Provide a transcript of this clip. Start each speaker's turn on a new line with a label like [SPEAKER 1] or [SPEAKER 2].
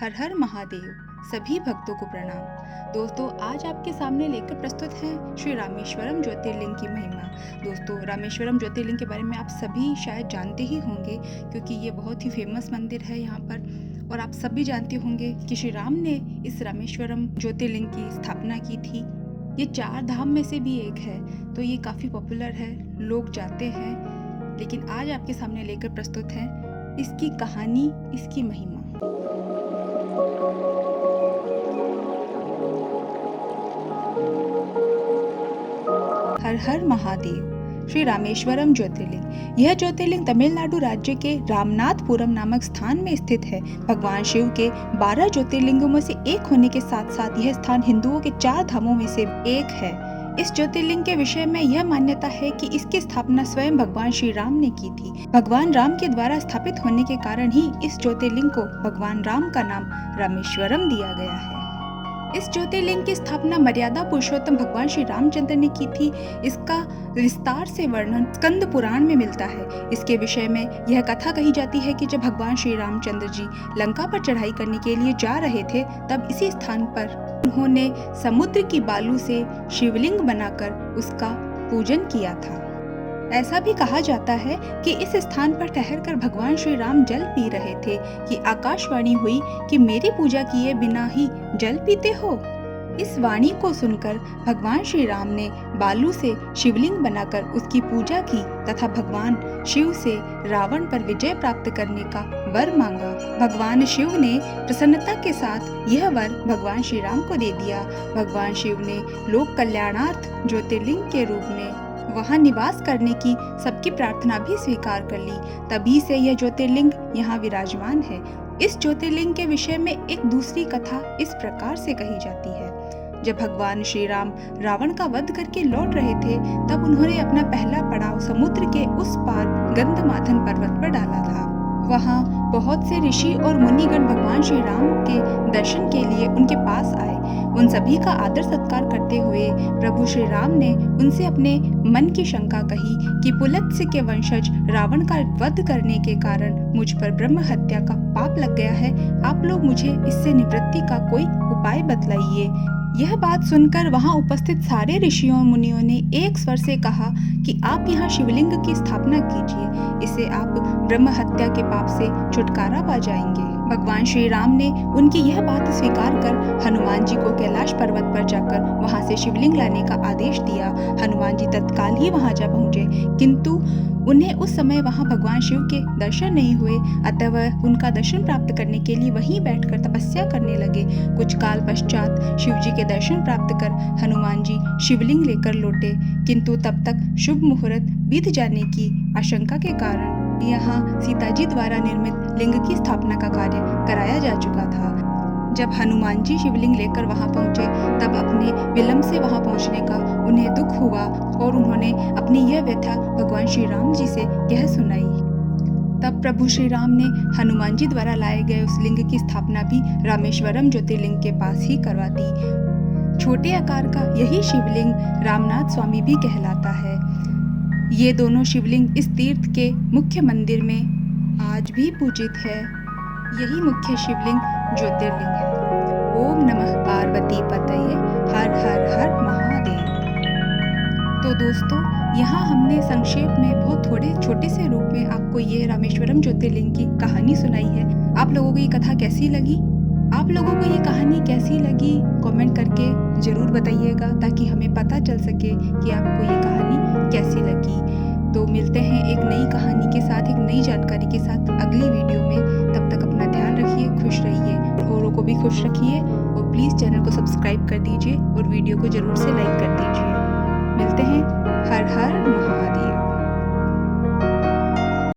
[SPEAKER 1] हर हर महादेव। सभी भक्तों को प्रणाम। दोस्तों, आज आपके सामने लेकर प्रस्तुत है श्री रामेश्वरम ज्योतिर्लिंग की महिमा। दोस्तों, रामेश्वरम ज्योतिर्लिंग के बारे में आप सभी शायद जानते ही होंगे, क्योंकि ये बहुत ही फेमस मंदिर है यहाँ पर। और आप सभी जानते होंगे कि श्री राम ने इस रामेश्वरम ज्योतिर्लिंग की स्थापना की थी। ये 4 धाम में से भी एक है, तो ये काफ़ी पॉपुलर है, लोग जाते हैं। लेकिन आज आपके सामने लेकर प्रस्तुत है इसकी कहानी, इसकी महिमा। हर हर महादेव। श्री रामेश्वरम ज्योतिर्लिंग। यह ज्योतिर्लिंग तमिलनाडु राज्य के रामनाथपुरम नामक स्थान में स्थित है। भगवान शिव के 12 ज्योतिर्लिंगों में से एक होने के साथ साथ यह स्थान हिंदुओं के 4 धामों में से एक है। इस ज्योतिर्लिंग के विषय में यह मान्यता है कि इसकी स्थापना स्वयं भगवान श्री राम ने की थी। भगवान राम के द्वारा स्थापित होने के कारण ही इस ज्योतिर्लिंग को भगवान राम का नाम रामेश्वरम दिया गया है। इस ज्योतिर्लिंग की स्थापना मर्यादा पुरुषोत्तम भगवान श्री रामचंद्र ने की थी। इसका विस्तार से वर्णन स्कंद पुराण में मिलता है। इसके विषय में यह कथा कही जाती है कि जब भगवान श्री रामचंद्र जी लंका पर चढ़ाई करने के लिए जा रहे थे, तब इसी स्थान पर उन्होंने समुद्र की बालू से शिवलिंग बनाकर उसका पूजन किया था। ऐसा भी कहा जाता है कि इस स्थान पर ठहरकर भगवान श्री राम जल पी रहे थे कि आकाशवाणी हुई कि मेरी पूजा किए बिना ही जल पीते हो। इस वाणी को सुनकर भगवान श्री राम ने बालू से शिवलिंग बनाकर उसकी पूजा की तथा भगवान शिव से रावण पर विजय प्राप्त करने का वर मांगा। भगवान शिव ने प्रसन्नता के साथ यह वर भगवान श्री राम को दे दिया। भगवान शिव ने लोक कल्याणार्थ ज्योतिर्लिंग के रूप में वहां निवास करने की सबकी प्रार्थना भी स्वीकार कर ली। तभी से यह ज्योतिर्लिंग यहाँ विराजमान है। इस ज्योतिर्लिंग के विषय में एक दूसरी कथा इस प्रकार से कही जाती है। जब भगवान श्री राम रावण का वध करके लौट रहे थे, तब उन्होंने अपना पहला पड़ाव समुद्र के उस पार गंधमादन पर्वत पर डाला था। वहाँ बहुत से ऋषि और मुनिगण भगवान श्री राम के दर्शन के लिए उनके पास आए। उन सभी का आदर सत्कार करते हुए प्रभु श्री राम ने उनसे अपने मन की शंका कही कि पुलत्स्य के वंशज रावण का वध करने के कारण मुझ पर ब्रह्म हत्या का पाप लग गया है। आप लोग मुझे इससे निवृत्ति का कोई उपाय बतलाइए। यह बात सुनकर वहां उपस्थित सारे ऋषियों मुनियों ने एक स्वर से कहा कि आप यहाँ शिवलिंग की स्थापना कीजिए, इससे आप ब्रह्म हत्या के पाप से छुटकारा पा जाएंगे। भगवान श्री राम ने उनकी यह बात स्वीकार कर हनुमान जी को कैलाश पर्वत पर जाकर वहां से शिवलिंग लाने का आदेश दिया। हनुमान जी तत्काल ही वहां जा पहुंचे, किंतु उन्हें उस समय वहां भगवान शिव के दर्शन नहीं हुए। अतः वह उनका दर्शन प्राप्त करने के लिए वहीं बैठकर तपस्या करने लगे। कुछ काल पश्चात शिव जी के दर्शन प्राप्त कर हनुमान जी शिवलिंग लेकर लौटे, किंतु तब तक शुभ मुहूर्त बीत जाने की आशंका के कारण यहाँ सीता जी द्वारा निर्मित लिंग की स्थापना का कार्य कराया जा चुका था। जब हनुमान जी शिवलिंग लेकर वहां पहुंचे, तब अपने विलंब से वहां पहुंचने का उन्हें दुख हुआ और उन्होंने अपनी यह व्यथा भगवान श्री राम जी से कह सुनाई। तब प्रभु श्री राम ने हनुमान जी द्वारा लाए गए उस लिंग की स्थापना भी रामेश्वरम ज्योतिर्लिंग के पास ही करवा दी। छोटे आकार का यही शिवलिंग रामनाथ स्वामी भी कहलाता है। ये दोनों शिवलिंग इस तीर्थ के मुख्य मंदिर में आज भी पूजित है। यही मुख्य शिवलिंग ज्योतिर्लिंग है। ओम नमः पार्वती पतये। हर हर हर महादेव। तो दोस्तों, यहाँ हमने संक्षेप में बहुत थोड़े छोटे से रूप में आपको ये रामेश्वरम ज्योतिर्लिंग की कहानी सुनाई है। आप लोगों को ये कथा कैसी लगी? आप लोगों को ये कहानी कैसी लगी कमेंट करके जरूर बताइएगा, ताकि हमें पता चल सके कि आपको ये कहानी कैसी लगी। तो मिलते हैं एक नई कहानी के साथ, एक नई जानकारी के साथ अगली वीडियो में। तब तक अपना ध्यान रखिए, खुश रहिए और औरों को भी खुश रखिए। और प्लीज़ चैनल को सब्सक्राइब कर दीजिए और वीडियो को जरूर से लाइक कर दीजिए। मिलते हैं। हर हर महादेव।